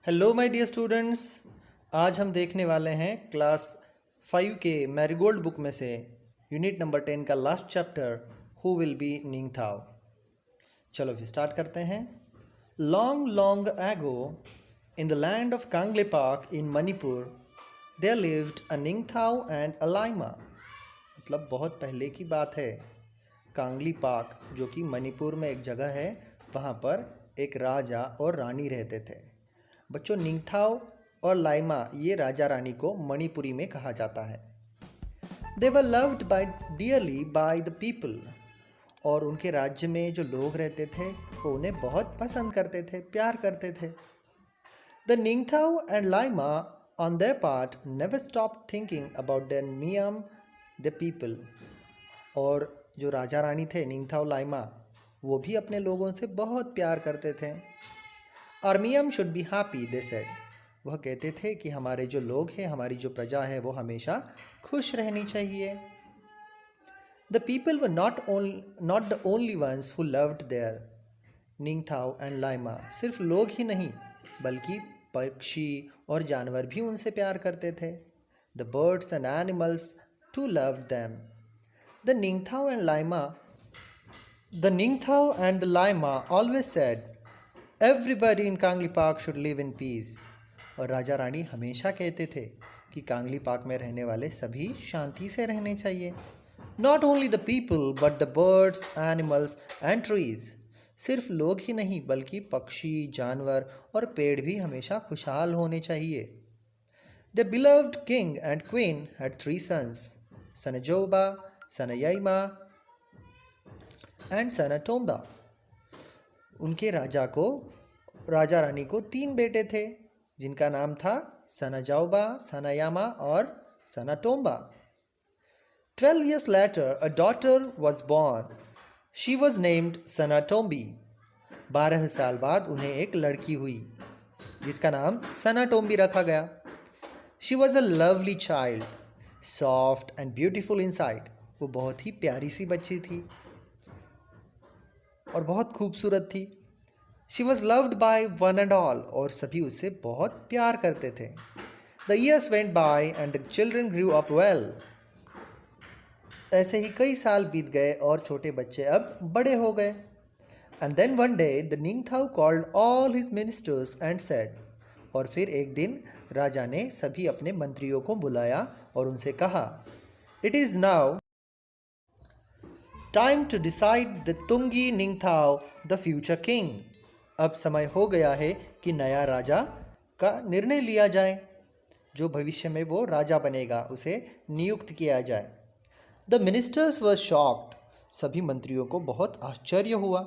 Hello my dear students. आज हम देखने वाले हैं क्लास 5 के मैरीगोल्ड बुक में से यूनिट नंबर 10 का last chapter who will be Ningthou. चलो फिर स्टार्ट करते हैं। Long long ago in the land of Kangleipak in Manipur there lived a Ningthou and a Leima. मतलब बहुत पहले की बात है। कांगली पाक जो कि मणिपुर में एक जगह है, वहाँ पर एक राजा और रानी रहते थे। बच्चों, निंगथाओ और लाइमा ये राजा रानी को मणिपुरी में कहा जाता है। They were loved by dearly by the people. और उनके राज्य में जो लोग रहते थे वो उन्हें बहुत पसंद करते थे, प्यार करते थे। The निंगथाओ and Leima on their part never stop thinking about their miyam the people. और जो राजा रानी थे निंगथाओ लाइमा, वो भी अपने लोगों से बहुत प्यार करते थे। Our Miyam should be happy, they said. वह कहते थे कि हमारे जो लोग हैं, हमारी जो प्रजा है, वो हमेशा खुश रहनी चाहिए। The people were not the only ones who loved their Ningthao and Laima. सिर्फ लोग ही नहीं बल्कि पक्षी और जानवर भी उनसे प्यार करते थे। The birds and animals too loved them. The Ningthao and the Laima always said, Everybody in कांगली पाक should live in peace. और राजा रानी हमेशा कहते थे कि कांगली पाक में रहने वाले सभी शांति से रहने चाहिए। Not only the people but the birds, animals and trees. सिर्फ लोग ही नहीं बल्कि पक्षी, जानवर और पेड़ भी हमेशा खुशहाल होने चाहिए। The beloved king and queen had 3 sons, Sanajoba, Sanayaima and Sanatomba. उनके राजा रानी को 3 बेटे थे जिनका नाम था सनाजाओबा, सनायामा और सनाटोम्बा। 12 years later, a daughter was born. She was named सनाटोम्बी। 12 साल बाद उन्हें एक लड़की हुई जिसका नाम सनाटोम्बी रखा गया। She was a lovely child, soft and beautiful inside. वो बहुत ही प्यारी सी बच्ची थी और बहुत खूबसूरत थी। She was loved by one and all. और सभी उससे बहुत प्यार करते थे। The years went by and the children grew up well. ऐसे ही कई साल बीत गए और छोटे बच्चे अब बड़े हो गए। And then one day the Ningthao called all his ministers and said, और फिर एक दिन राजा ने सभी अपने मंत्रियों को बुलाया और उनसे कहा, It is now time to decide the Tungi Ningthao, the future king. अब समय हो गया है कि नया राजा का निर्णय लिया जाए। जो भविष्य में वो राजा बनेगा उसे नियुक्त किया जाए। The ministers were shocked. सभी मंत्रियों को बहुत आश्चर्य हुआ।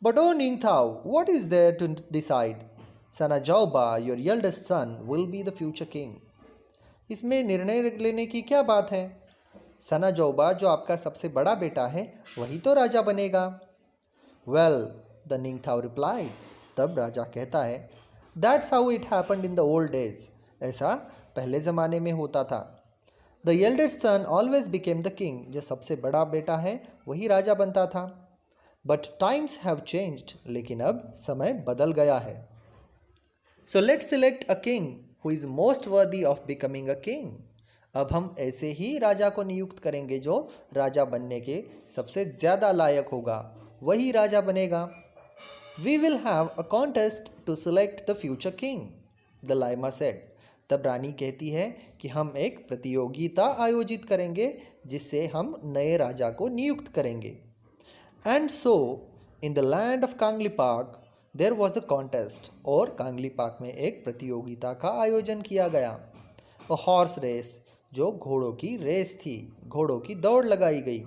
But O Ningthou, what is there to decide? Sanajaoba, your eldest son, will be the future king. इसमें निर्णय लेने की क्या बात है? सनाजाओबा, जो आपका सबसे बड़ा बेटा है, वही तो राजा बनेगा। Well, the Ningthou replied. तब राजा कहता है, that's how it happened in the old days. ऐसा पहले ज़माने में होता था। The eldest son always became the king. जो सबसे बड़ा बेटा है वही राजा बनता था। But times have changed. लेकिन अब समय बदल गया है। So let's select a king who is most worthy of becoming a king. अब हम ऐसे ही राजा को नियुक्त करेंगे जो राजा बनने के सबसे ज़्यादा लायक होगा, वही राजा बनेगा। We will have a contest to select the future king, the Leima said. तब रानी कहती है कि हम एक प्रतियोगिता आयोजित करेंगे जिससे हम नए राजा को नियुक्त करेंगे। And so in the land of Kangleipak there was a contest. और कांगली पाक में एक प्रतियोगिता का आयोजन किया गया। अ हॉर्स रेस, जो घोड़ों की रेस थी, घोड़ों की दौड़ लगाई गई।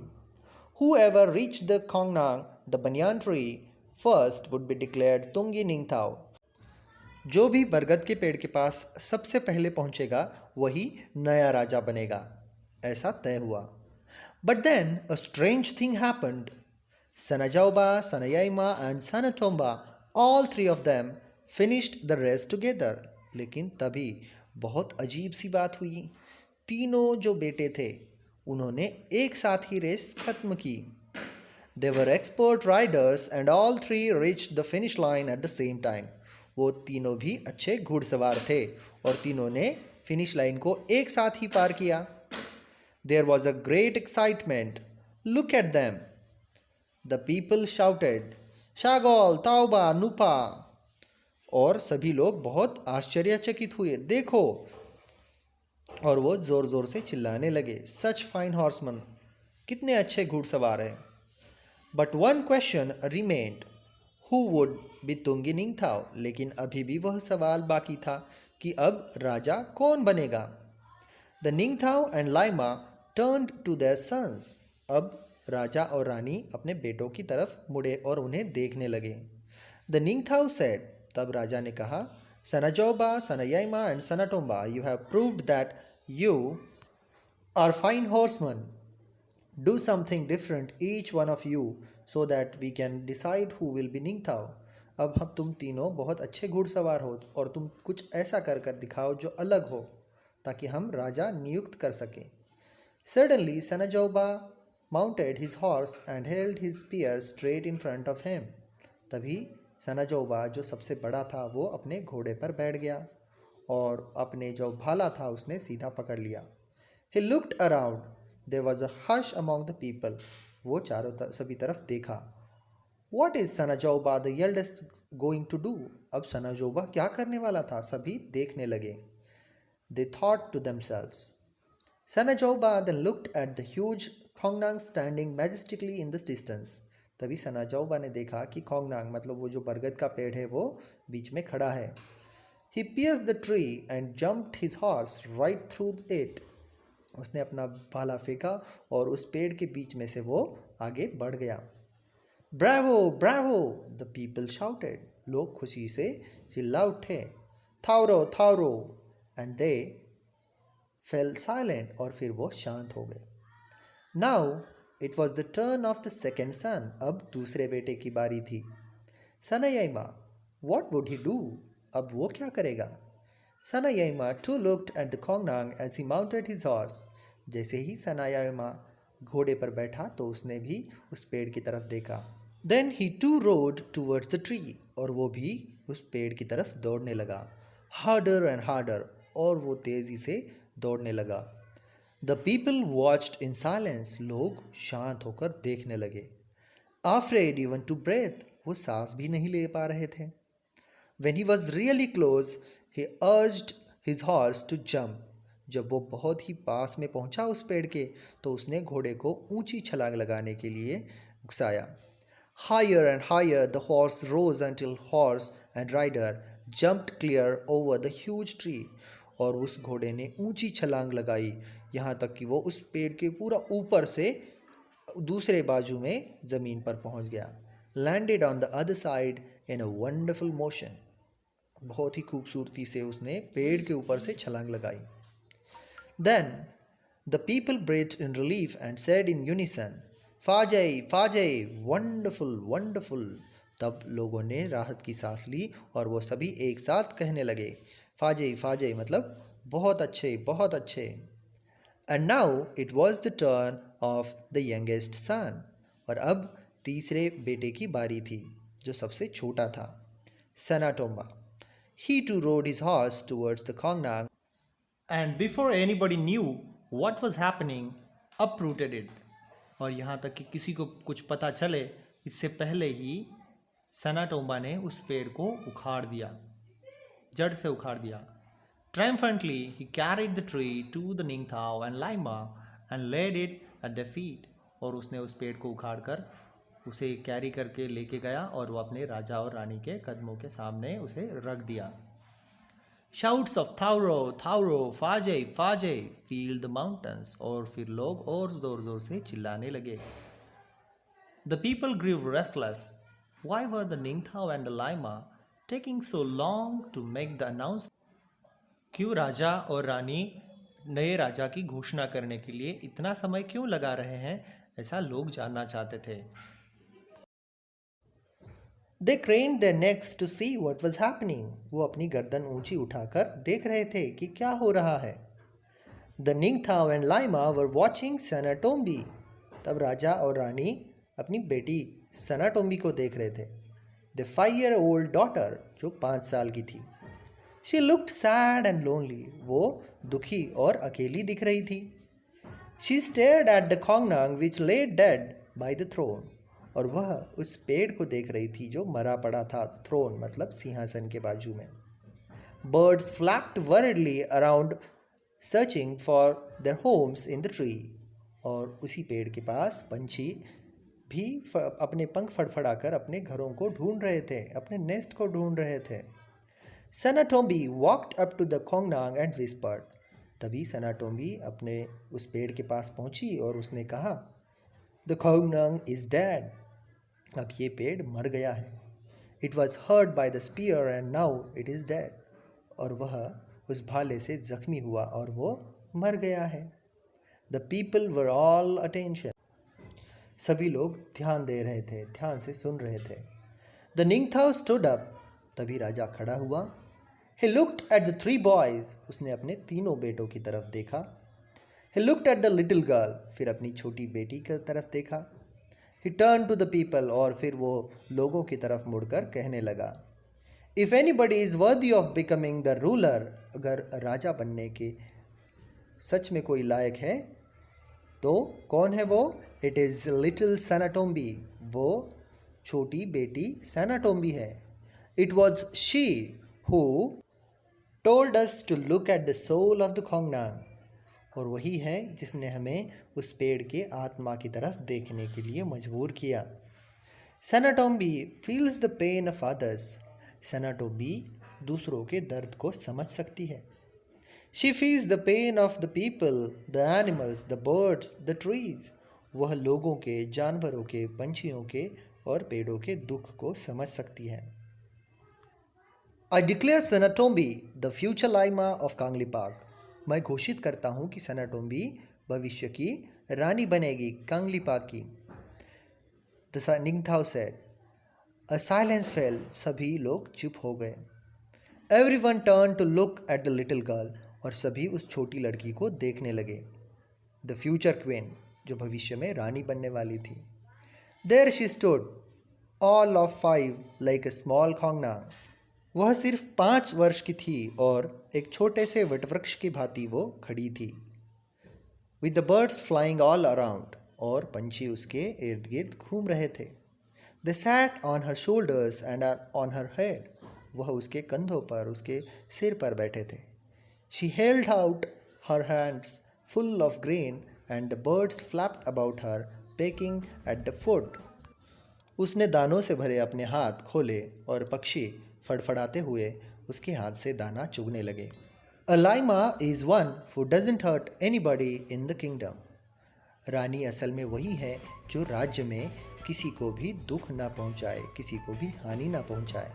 Whoever reached the Kongnang, the banyan tree, first would be declared Tungi Ningthao. जो भी बरगद के पेड़ के पास सबसे पहले पहुंचेगा वही नया राजा बनेगा, ऐसा तय हुआ। But then a strange thing happened. Sanajaoba, Sanayaima and Sanatomba, all 3 of them finished the race together. लेकिन तभी बहुत अजीब सी बात हुई। तीनों जो बेटे थे उन्होंने एक साथ ही रेस खत्म की। They were expert riders and all 3 reached the finish line at the same time. वो तीनों भी अच्छे घुड़सवार थे और तीनों ने फिनिश लाइन को एक साथ ही पार किया। There was a great excitement. Look at them. The people shouted, Shagol, Tauba, Nupa. और सभी लोग बहुत आश्चर्यचकित हुए, देखो। और वो जोर जोर से चिल्लाने लगे, सच फाइन हॉर्समैन, कितने अच्छे घुड़सवार हैं। But one question remained, who would be तुंगी निंगथाओ। लेकिन अभी भी वह सवाल बाकी था कि अब राजा कौन बनेगा। द निंगथाओ एंड लाइमा टर्न्ड टू देयर सन्स। अब राजा और रानी अपने बेटों की तरफ मुड़े और उन्हें देखने लगे। द निंगथाओ सेड, तब राजा ने कहा, Sanajoba, Sanayaima and Sanatomba, you have proved that you are fine horseman. Do something different, each one of you, so that we can decide who will be Ningthao. अब हम तुम तीनों बहुत अच्छे घुड़सवार हो और तुम कुछ ऐसा कर कर दिखाओ जो अलग हो, ताकि हम राजा नियुक्त कर सकें। Suddenly, Sanajoba mounted his horse and held his spear straight in front of him. तभी सनाजोबा जो सबसे बड़ा था वो अपने घोड़े पर बैठ गया और अपने जो भाला था उसने सीधा पकड़ लिया। He looked around. There was a hush among the people. वो सभी तरफ देखा। What is Sanajoba the eldest going to do? अब सनाजोबा क्या करने वाला था, सभी देखने लगे। They thought to themselves. Sanajoba then looked at the huge Khongnang standing majestically in the distance. तभी सनाजोबा ने देखा कि खोंगनांग मतलब वो जो बरगद का पेड़ है वो बीच में खड़ा है। He pierced the tree and jumped his horse right through it. उसने अपना भाला फेंका और उस पेड़ के बीच में से वो आगे बढ़ गया। Bravo Bravo, the people shouted. लोग खुशी से चिल्ला उठे, थाउरो थाउरो, एंड दे फेल साइलेंट, और फिर वो शांत हो गए। Now it was the turn off the second सन। अब दूसरे बेटे की बारी थी। सनायाइमा, वॉट वुड ही डू? अब वो क्या करेगा? Sanayama too looked at the Khongnang as he mounted his horse. जैसे ही सनायामा घोड़े पर बैठा तो उसने भी उस पेड़ की तरफ देखा। Then he too rode towards the tree. और वो भी उस पेड़ की तरफ दौड़ने लगा। Harder and harder. और वो तेजी से दौड़ने लगा। The people watched in silence. लोग शांत होकर देखने लगे। Afraid even to breathe. वो सांस भी नहीं ले पा रहे थे। When he was really close, he urged his horse to jump. जब वो बहुत ही पास में पहुंचा उस पेड़ के तो उसने घोड़े को ऊंची छलांग लगाने के लिए उकसाया। Higher and higher the horse rose until horse and rider jumped clear over the huge tree. और उस घोड़े ने ऊंची छलांग लगाई यहाँ तक कि वो उस पेड़ के पूरा ऊपर से दूसरे बाजू में ज़मीन पर पहुंच गया। Landed on the other side in a wonderful motion. बहुत ही खूबसूरती से उसने पेड़ के ऊपर से छलांग लगाई। Then the people breathed in relief and said in unison, "Fajay, Fajay, wonderful, wonderful." तब लोगों ने राहत की सांस ली और वो सभी एक साथ कहने लगे, फाजय फाजय मतलब बहुत अच्छे बहुत अच्छे। And now it was the turn of the youngest son. और अब तीसरे बेटे की बारी थी जो सबसे छोटा था, सनाटोम्बा। He too rode his horse towards the Khongnang, and before anybody knew what was happening, uprooted it. और यहाँ तक कि किसी को कुछ पता चले इससे पहले ही सनाटोम्बा ने उस पेड़ को उखाड़ दिया, जड़ से उखाड़ दिया। Triumphantly he carried the tree to the Ningthao and Laima and laid it at their feet. और उसने उस पेड़ को उखाड़ कर उसे कैरी करके लेके गया और वो अपने राजा और रानी के कदमों के सामने उसे रख दिया। Shouts of Thauro, Thauro, Fajay, Fajay filled the mountains. और फिर लोग और जोर जोर से चिल्लाने लगे। The people grew restless. Why were the Ningthao and the Laima taking so long to make the announcement? क्यों राजा और रानी नए राजा की घोषणा करने के लिए इतना समय क्यों लगा रहे हैं, ऐसा लोग जानना चाहते थे। They craned their necks to see what was happening. वो अपनी गर्दन ऊंची उठाकर देख रहे थे कि क्या हो रहा है। The Ningthao and Laima were watching Sanatombi. तब राजा और रानी अपनी बेटी सनाटोम्बी को देख रहे थे। द 5-year-old daughter, जो 5 साल की थी. She looked sad and lonely. वो दुखी और अकेली दिख रही थी. She stared at the Kongnang which lay dead by the throne. और वह उस पेड़ को देख रही थी जो मरा पड़ा था. थ्रोन मतलब सिंहासन के बाजू में. Birds flapped worriedly around searching for their homes in the tree. और उसी पेड़ के पास पंछी भी अपने पंख फड़फड़ाकर अपने घरों को ढूंढ रहे थे, अपने नेस्ट को ढूंढ रहे थे. Sanatombi walked up to the Kongnang and whispered. तभी सनाटोम्बी अपने उस पेड़ के पास पहुंची और उसने कहा, The Kongnang is dead. अब ये पेड़ मर गया है. It was hurt by the spear and now it is dead. और वह उस भाले से जख्मी हुआ और वो मर गया है. The people were all attention. सभी लोग ध्यान दे रहे थे, ध्यान से सुन रहे थे. The Ningthao stood up. तभी राजा खड़ा हुआ. He looked at the 3 boys. उसने अपने तीनों बेटों की तरफ देखा. He looked at the little girl. फिर अपनी छोटी बेटी की तरफ देखा. He turned to the people. और फिर वो लोगों की तरफ मुड़कर कहने लगा, If anybody is worthy of becoming the ruler, अगर राजा बनने के सच में कोई लायक है तो कौन है वो? It is little Sanatombi. वो छोटी बेटी सनाटोम्बी है. It was she who told us to look at the soul of the Kongnang. और वही है जिसने हमें उस पेड़ के आत्मा की तरफ देखने के लिए मजबूर किया. Sanatombi feels the pain of others. सनाटोम्बी दूसरों के दर्द को समझ सकती है. She feels the pain of the people, the animals, the birds, the trees. वह लोगों के, जानवरों के, पंछियों के और पेड़ों के दुख को समझ सकती है. I declare Sanatombi the future Laima of Kanglipak. मैं घोषित करता हूँ कि सनाटोम्बी भविष्य की रानी बनेगी कांगलीपाक की. The Ningthao said. A silence fell. सभी लोग चुप हो गए. Everyone turned to look at the little girl. और सभी उस छोटी लड़की को देखने लगे. The future queen, जो भविष्य में रानी बनने वाली थी. There she stood, all of 5, like a small Kongnang. वह सिर्फ 5 वर्ष की थी और एक छोटे से वटवृक्ष की भांति वो खड़ी थी. With the birds flying all around. और पंछी उसके इर्द गिर्द घूम रहे थे. They sat on her shoulders and on her head. वह उसके कंधों पर, उसके सिर पर बैठे थे. She held out her hands full of grain and the birds flapped about her, pecking at the food. उसने दानों से भरे अपने हाथ खोले और पक्षी फड़फड़ाते हुए उसके हाथ से दाना चुगने लगे. A Laima is one who doesn't hurt anybody in the kingdom. रानी असल में वही है जो राज्य में किसी को भी दुख ना पहुंचाए, किसी को भी हानि ना पहुंचाए.